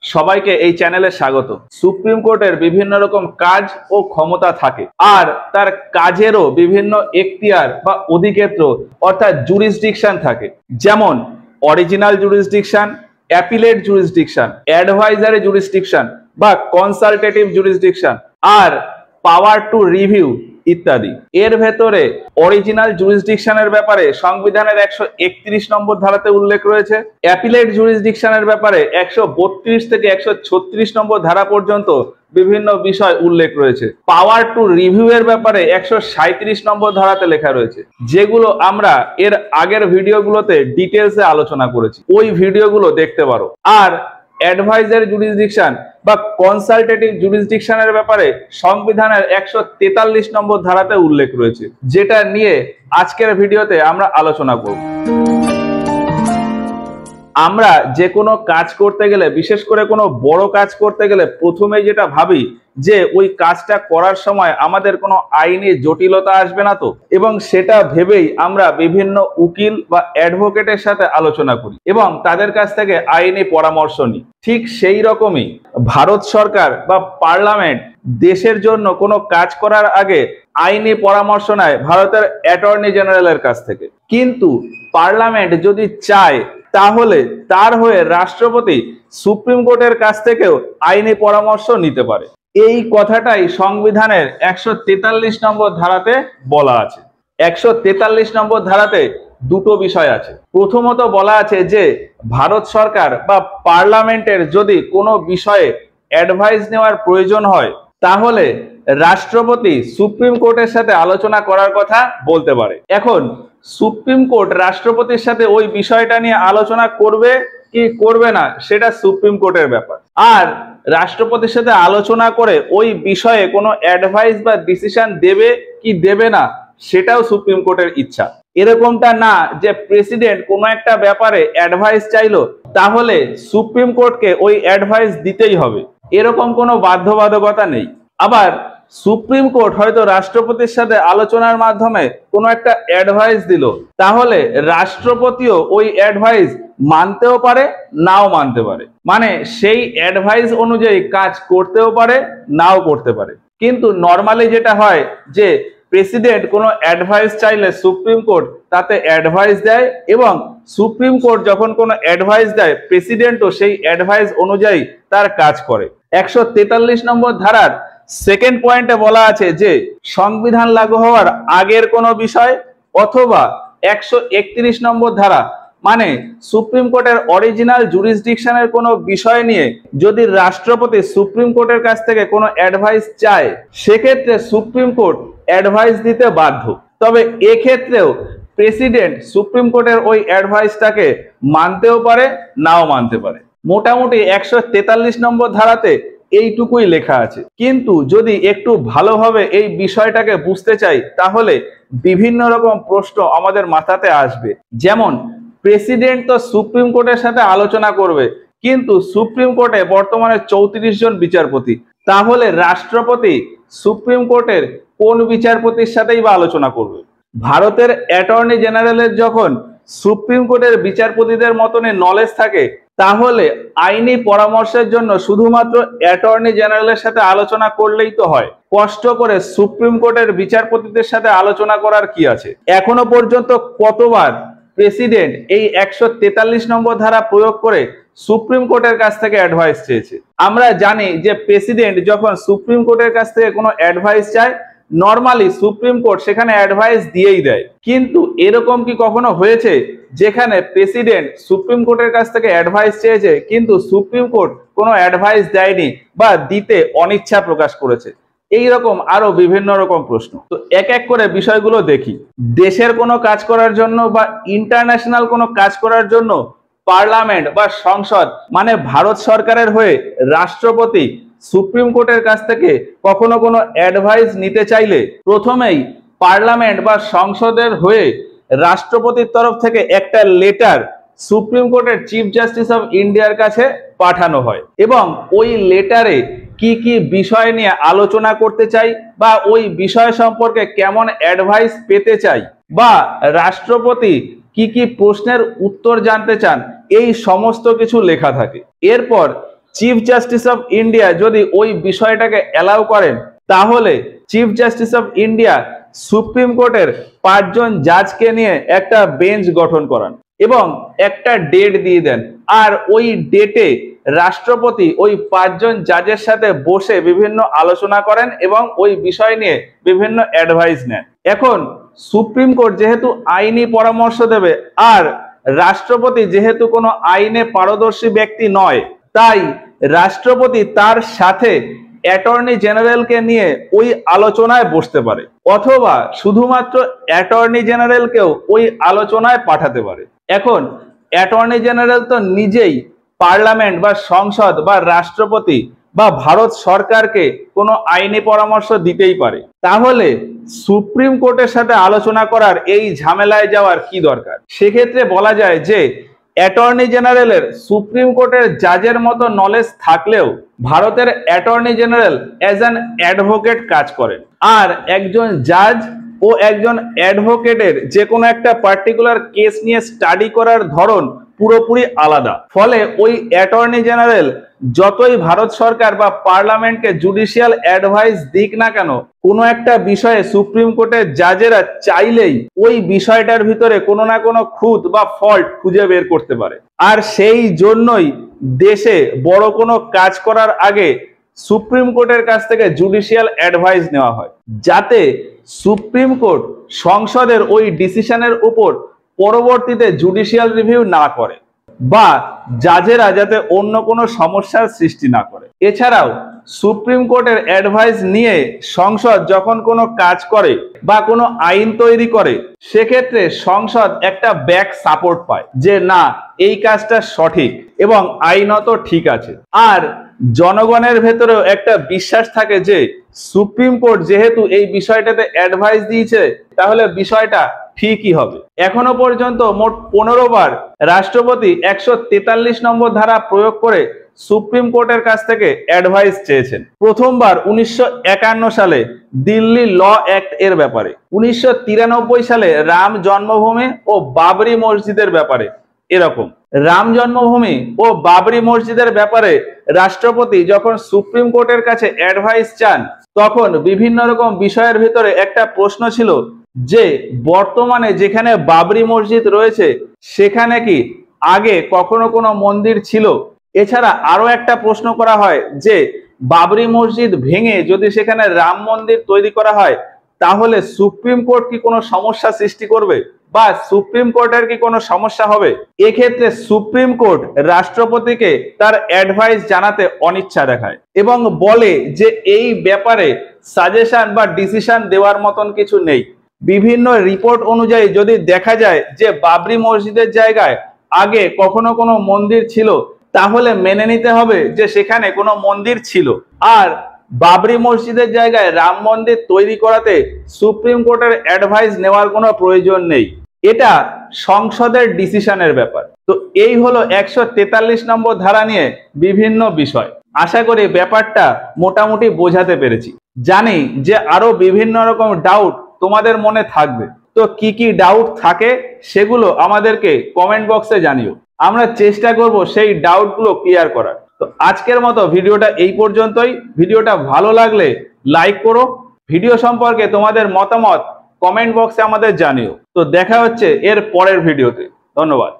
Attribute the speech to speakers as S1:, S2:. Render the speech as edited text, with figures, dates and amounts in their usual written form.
S1: সবাইকে এই চ্যানেলে স্বাগত। সুপ্রিম কোর্টের বিভিন্ন রকম কাজ ও ক্ষমতা থাকে, আর তার কাজেরও বিভিন্ন এখতিয়ার বা অধিক্ষেত্র অর্থাৎ জুরিসডিকশন থাকে। যেমন original jurisdiction, appellate jurisdiction, advisory jurisdiction বা কনসালটেটিভ জুরিসডিকশন, আর পাওয়ার টু রিভিউ ইত্যাদি। এর ভেতরে অরিজিনাল জুরিসডিকশনের ব্যাপারে সংবিধানের 131 নম্বর ধারাতে উল্লেখ রয়েছে। অ্যাপিলেট জুরিসডিকশনের ব্যাপারে 132 থেকে 136 নম্বর ধারা পর্যন্ত বিভিন্ন বিষয় উল্লেখ রয়েছে। পাওয়ার টু রিভিউ এর ব্যাপারে 137 নম্বর ধারাতে লেখা রয়েছে, যেগুলো আমরা এর আগের ভিডিওগুলোতে ডিটেলসে আলোচনা করেছি। ওই ভিডিওগুলো দেখতে পারো। আর অ্যাডভাইজারি জুরিসডিকশন বা কনসালটেটিভ জুরিসডিকশনের ব্যাপারে সংবিধানের 143 নম্বর ধারাতে উল্লেখ রয়েছে, যেটা নিয়ে আজকের ভিডিওতে আমরা আলোচনা করব। আমরা যে কোনো কাজ করতে গেলে, বিশেষ করে কোনো বড় কাজ করতে গেলে, প্রথমে যেটা ভাবি যে ওই কাজটা করার সময় আমাদের কোনো আইনি জটিলতা আসবে না তো, এবং সেটা ভেবেই আমরা বিভিন্ন উকিল বা অ্যাডভোকেটের সাথে আলোচনা করি এবং তাদের কাছ থেকে আইনি পরামর্শ নিই। ঠিক সেই রকমই ভারত সরকার বা পার্লামেন্ট দেশের জন্য কোনো কাজ করার আগে আইনি পরামর্শ নেয় ভারতের অ্যাটর্নি জেনারেলের কাছ থেকে। কিন্তু পার্লামেন্ট যদি চায় তাহলে তার হয়ে রাষ্ট্রপতি সুপ্রিম কোর্টের কাছ থেকেও আইনি পরামর্শ নিতে পারে। এই কথাটাই সংবিধানের 143 নম্বর ধারাতে বলা আছে। 143 নম্বর ধারাতে দুটো বিষয় আছে। প্রথমত বলা আছে যে ভারত সরকার বা পার্লামেন্টের যদি কোনো বিষয়ে অ্যাডভাইস নেওয়ার প্রয়োজন হয় তাহলে রাষ্ট্রপতি সুপ্রিম কোর্টের সাথে আলোচনা করার কথা বলতে পারে। এখন সুপ্রিম কোর্ট রাষ্ট্রপতির সাথে ওই বিষয়টা নিয়ে আলোচনা করবে কি করবে না সেটা সুপ্রিম কোর্টের ব্যাপার। আর রাষ্ট্রপতির সাথে আলোচনা করে ওই বিষয়ে কোনো অ্যাডভাইস বা ডিসিশন দেবে কি দেবে না সেটাও সুপ্রিম কোর্টের ইচ্ছা। এরকমটা না যে প্রেসিডেন্ট কোনো একটা ব্যাপারে অ্যাডভাইস চাইলো তাহলে সুপ্রিম কোর্টকে ওই অ্যাডভাইস দিতেই হবে, এরকম কোনো বাধ্যবাধকতা নেই। আবার সুপ্রিম কোর্ট হয়তো রাষ্ট্রপতির সাথে আলোচনার মাধ্যমে কোনো একটা অ্যাডভাইস দিল, তাহলে রাষ্ট্রপতিও ওই অ্যাডভাইস মানতেও পারে নাও মানতে পারে, মানে সেই অ্যাডভাইস অনুযায়ী কাজ করতেও পারে নাও করতে পারে। কিন্তু নর্মালি যেটা হয় যে প্রেসিডেন্ট কোনো অ্যাডভাইস চাইলে সুপ্রিম কোর্ট তাতে অ্যাডভাইস দেয়, এবং সুপ্রিম কোর্ট যখন কোনো অ্যাডভাইস দেয় প্রেসিডেন্টও সেই অ্যাডভাইস অনুযায়ী তার কাজ করে। 143 নম্বর ধারার সেকেন্ড পয়েন্টে বলা আছে যে সংবিধান লাগু হওয়ার আগের কোনো বিষয় অথবা 131 নম্বর ধারা মানে সুপ্রিম কোর্টের অরিজিনাল জুরিসডিকশনের কোনো বিষয় নিয়ে যদি রাষ্ট্রপতি সুপ্রিম কোর্টের কাছ থেকে কোনো অ্যাডভাইস চায় সেক্ষেত্রে সুপ্রিম কোর্ট অ্যাডভাইস দিতে বাধ্য। তবে এক্ষেত্রেও প্রেসিডেন্ট সুপ্রিম কোর্টের ওই অ্যাডভাইসটাকে মানতেও পারে নাও মানতে পারে। মোটামুটি 143 নম্বর ধারাতে এইটুকুই লেখা আছে। কিন্তু যদি একটু ভালোভাবে এই বিষয়টাকে বুঝতে চাই তাহলে বিভিন্ন রকম প্রশ্ন আমাদের মাথাতে আসবে। যেমন প্রেসিডেন্ট তো সুপ্রিম কোর্টের সাথে আলোচনা করবে, কিন্তু সুপ্রিম কোর্টে বর্তমানে 34 জন বিচারপতি, তাহলে রাষ্ট্রপতি সুপ্রিম কোর্টের কোন বিচারপতির সাথেই বা আলোচনা করবে? ভারতের অ্যাটর্নি জেনারেলের যখন সুপ্রিম কোর্টের বিচারপতিদের মতনই নলেজ থাকে তাহলে আইনি পরামর্শের জন্য শুধুমাত্র অ্যাটর্নি জেনারেলের সাথে আলোচনা করলেই তো হয়। কষ্ট করে সুপ্রিম কোর্টের বিচারপতিদের সাথে আলোচনা করার কি আছে? এখনো পর্যন্ত কতবার প্রেসিডেন্ট এই 143 নম্বর ধারা প্রয়োগ করে সুপ্রিম কোর্টের কাছ থেকে অ্যাডভাইস চেয়েছে? আমরা জানি যে প্রেসিডেন্ট যখন সুপ্রিম কোর্টের কাছ থেকে কোনো অ্যাডভাইস চায় নর্মালি সুপ্রিম কোর্ট সেখানে অ্যাডভাইস দিয়েই দেয়। কিন্তু এরকম কি কখনো হয়েছে যেখানে প্রেসিডেন্ট সুপ্রিম কোর্টের কাছ থেকে অ্যাডভাইস চেয়েছে কিন্তু সুপ্রিম কোর্ট কোনো অ্যাডভাইস দেয়নি বা দিতে অনিচ্ছা প্রকাশ করেছে? এই রকম আরো বিভিন্ন রকম প্রশ্ন। তো এক এক করে বিষয়গুলো দেখি। দেশের কোনো কাজ করার জন্য বা ইন্টারন্যাশনাল কোনো কাজ করার জন্য পার্লামেন্ট বা সংসদ মানে ভারত সরকারের হয়ে রাষ্ট্রপতি সুপ্রিম কোর্টের কাছ থেকে কখনো কোনো অ্যাডভাইস নিতে চাইলে প্রথমেই পার্লামেন্ট বা সংসদের হয়ে রাষ্ট্রপতির তরফ থেকে একটা লেটার সুপ্রিম কোর্টের চিফ জাস্টিস অফ ইন্ডিয়ার কাছে পাঠানো হয়, এবং ওই লেটারে কি কি বিষয় নিয়ে আলোচনা করতে চাই বা ওই বিষয় সম্পর্কে কেমন অ্যাডভাইস পেতে চাই বা রাষ্ট্রপতি কি কি প্রশ্নের উত্তর জানতে চান এই সমস্ত কিছু লেখা থাকে। এরপর চিফ জাস্টিস অফ ইন্ডিয়া যদি ওই বিষয়টাকে অ্যালাউ করেন, তাহলে chief justice of India supreme কোর্টের 5 জন জাজকে নিয়ে একটা বেঞ্চ গঠন করান এবং একটা ডেট দিয়ে দেন। আর ওই ডেটে রাষ্ট্রপতি ওই 5 জন জাজের সাথে বসে বিভিন্ন আলোচনা করেন এবং ওই বিষয় নিয়ে বিভিন্ন অ্যাডভাইস নেন। এখন সুপ্রিম কোর্ট যেহেতু আইনি পরামর্শ দেবে, আর রাষ্ট্রপতি যেহেতু কোনো আইনে পারদর্শী ব্যক্তি নয়, তাই রাষ্ট্রপতি তার সাথে অ্যাটর্নি জেনারেলকে নিয়ে ওই আলোচনায় বসতে পারে, অথবা শুধুমাত্র অ্যাটর্নি জেনারেলকেও ওই আলোচনায় পাঠাতে পারে। এখন অ্যাটর্নি জেনারেল তো নিজেই পার্লামেন্ট বা সংসদ বা রাষ্ট্রপতি বা ভারত সরকারকে কোনো আইনি পরামর্শ দিতেই পারে, তাহলে সুপ্রিম কোর্টের সাথে আলোচনা করার এই ঝামেলায় যাওয়ার কি দরকার? সেক্ষেত্রে বলা যায় যে অ্যাটর্নি জেনারেলের সুপ্রিম কোর্টের জাজের মতো নলেজ থাকলেও ভারতের attorney general as an advocate কাজ করেন, আর একজন জাজ ও একজন অ্যাডভোকেটের যে কোনো একটা পার্টিকুলার কেস নিয়ে স্টাডি করার ধরন পুরোপুরি আলাদা। ফলে ওই অ্যাটর্নি জেনারেল যতই ভারত সরকার বা পার্লামেন্টকে জুডিশিয়াল অ্যাডভাইস দিক না কেন, কোনো একটা বিষয়ে সুপ্রিম কোর্টের জাজেরা চাইলেই ওই বিষয়টার ভিতরে কোনো না কোনো খুঁত বা ফল্ট খুঁজে বের করতে পারে। আর সেই জন্যই দেশে বড় কোনো কাজ করার আগে সুপ্রিম কোর্টের কাছ থেকে জুডিশিয়াল অ্যাডভাইস নেওয়া হয়, যাতে সুপ্রিম কোর্ট সংসদের ওই ডিসিশনের উপর পরবর্তীতে জুডিশিয়াল রিভিউ না করে বা জাজেরা যাতে অন্য কোনো সমস্যার সৃষ্টি না করে। এছাড়াও সুপ্রিম কোর্টের অ্যাডভাইস নিয়ে সংসদ যখন কোনো কাজ করে বা কোনো আইন তৈরি করে, সেক্ষেত্রে সংসদ একটা ব্যাক সাপোর্ট পায় যে না, এই কাজটা সঠিক এবং আইনত ঠিক আছে। আর জনগণের ভেতরেও একটা বিশ্বাস থাকে যে সুপ্রিম কোর্ট যেহেতু এই বিষয়টাতে অ্যাডভাইস দিয়েছে, তাহলে বিষয়টা ঠিকই হবে। এখনো পর্যন্ত মোট 15 বার রাষ্ট্রপতি 143 নম্বর ধারা প্রয়োগ করে সুপ্রিম কোর্টের কাছ থেকে অ্যাডভাইস চেয়েছেন। প্রথমবার 1951 সালে দিল্লি ল অ্যাক্ট এর ব্যাপারে, 1993 সালে রাম জন্মভূমি ও বাবরি মসজিদের ব্যাপারে। এরকম রাম জন্মভূমি ও বাবরি মসজিদের ব্যাপারে রাষ্ট্রপতি যখন সুপ্রিম কোর্টের কাছে অ্যাডভাইস চান, তখন বিভিন্ন রকম বিষয়ের ভিতরে একটা প্রশ্ন ছিল যে বর্তমানে যেখানে বাবরি মসজিদ রয়েছে, সেখানে কি আগে কখনো কোনো মন্দির ছিল? এছাড়া আরো একটা প্রশ্ন করা হয় যে বাবরি মসজিদ ভেঙে যদি সেখানে রাম মন্দির তৈরি করা হয়, তাহলে সুপ্রিম কোর্ট কি কোনো সমস্যা সৃষ্টি করবে বা সুপ্রিম কোর্টের কি কোনো সমস্যা হবে? এক্ষেত্রে সুপ্রিম কোর্ট রাষ্ট্রপতিকে তার অ্যাডভাইস জানাতে অনিচ্ছা দেখায় এবং বলে যে এই ব্যাপারে সাজেশন বা ডিসিশন দেওয়ার মতন কিছু নেই। বিভিন্ন রিপোর্ট অনুযায়ী যদি দেখা যায় যে বাবরি মসজিদের জায়গায় আগে কখনো কোনো মন্দির ছিল, তাহলে মেনে নিতে হবে যে সেখানে কোনো মন্দির ছিল, আর বাবরি মসজিদের জায়গায় রাম মন্দির তৈরি করাতে সুপ্রিম কোর্টের অ্যাডভাইস নেওয়ার কোনো প্রয়োজন নেই। এটা সংসদের ডিসিশনের ব্যাপার। তো এই হলো 143 নম্বর ধারা নিয়ে বিভিন্ন বিষয়। আশা করি ব্যাপারটা মোটামুটি বোঝাতে পেরেছি। জানি যে আরো বিভিন্ন রকম ডাউট তোমাদের মনে থাকবে, তো কি কি ডাউট থাকে সেগুলো আমাদেরকে কমেন্ট বক্সে জানিও। আমরা চেষ্টা করব সেই ডাউটগুলো ক্লিয়ার করার। তো আজকের মতো ভিডিওটা এই পর্যন্তই। ভিডিওটা ভালো লাগলে লাইক করো, ভিডিও সম্পর্কে তোমাদের মতামত কমেন্ট বক্সে আমাদের জানিও। তো দেখা হচ্ছে এর পরের ভিডিওতে। ধন্যবাদ।